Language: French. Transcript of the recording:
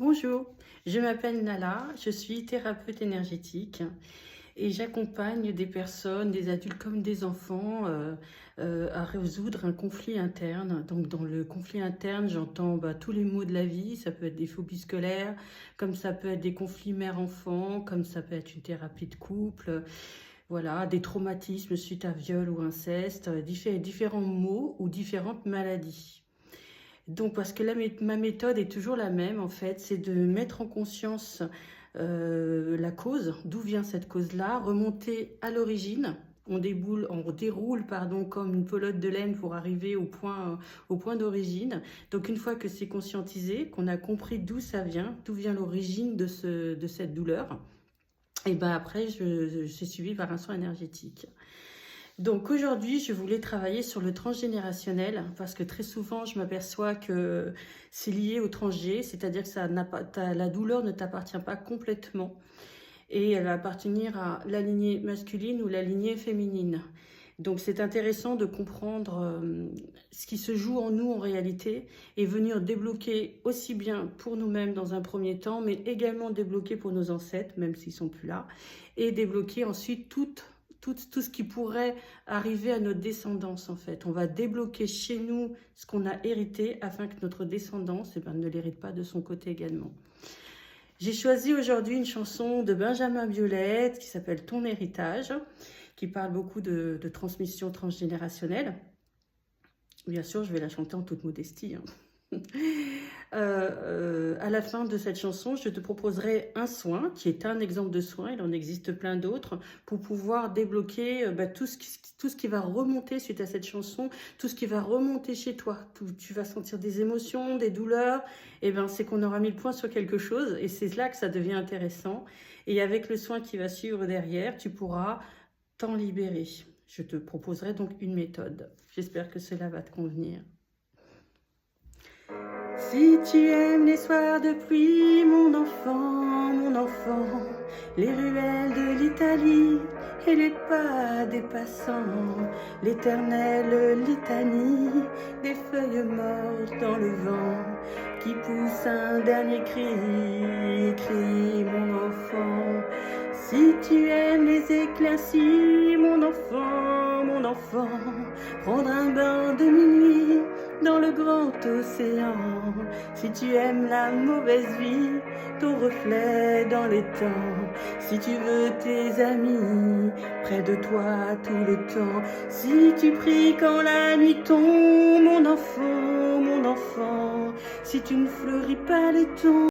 Bonjour, je m'appelle Nala, je suis thérapeute énergétique et j'accompagne des personnes, des adultes comme des enfants, à résoudre un conflit interne. Donc dans le conflit interne, j'entends tous les maux de la vie, ça peut être des phobies scolaires, comme ça peut être des conflits mère-enfant, comme ça peut être une thérapie de couple, voilà, des traumatismes suite à viol ou inceste, différents maux ou différentes maladies. Donc, parce que ma méthode est toujours la même, en fait, c'est de mettre en conscience la cause, d'où vient cette cause-là, remonter à l'origine. On déroule pardon, comme une pelote de laine pour arriver au point d'origine. Donc, une fois que c'est conscientisé, qu'on a compris d'où vient l'origine de cette douleur, et ben après, je suis suivie par un soin énergétique. Donc aujourd'hui, je voulais travailler sur le transgénérationnel parce que très souvent, je m'aperçois que c'est lié au transgé, c'est-à-dire que la douleur ne t'appartient pas complètement et elle va appartenir à la lignée masculine ou la lignée féminine. Donc c'est intéressant de comprendre ce qui se joue en nous en réalité et venir débloquer aussi bien pour nous-mêmes dans un premier temps, mais également débloquer pour nos ancêtres, même s'ils sont plus là, et débloquer ensuite tout ce qui pourrait arriver à notre descendance en fait. On va débloquer chez nous ce qu'on a hérité afin que notre descendance ne l'hérite pas de son côté également. J'ai choisi aujourd'hui une chanson de Benjamin Biolay qui s'appelle Ton héritage, qui parle beaucoup de transmission transgénérationnelle. Bien sûr, je vais la chanter en toute modestie. À la fin de cette chanson, je te proposerai un soin qui est un exemple de soin, il en existe plein d'autres, pour pouvoir débloquer tout ce qui va remonter suite à cette chanson, tout ce qui va remonter chez toi. Tu vas sentir des émotions, des douleurs, et c'est qu'on aura mis le point sur quelque chose, et c'est là que ça devient intéressant. Et avec le soin qui va suivre derrière, tu pourras t'en libérer. Je te proposerai donc une méthode. J'espère que cela va te convenir. Si tu aimes les soirs de pluie, mon enfant, les ruelles de l'Italie et les pas des passants, l'éternelle litanie des feuilles mortes dans le vent qui pousse un dernier cri, mon enfant. Si tu aimes les éclaircies, mon enfant, prendre un bain de minuit dans le grand océan. Si tu aimes la mauvaise vie, ton reflet dans les temps. Si tu veux tes amis près de toi tout le temps. Si tu pries quand la nuit tombe, mon enfant. Si tu ne fleuris pas les tons.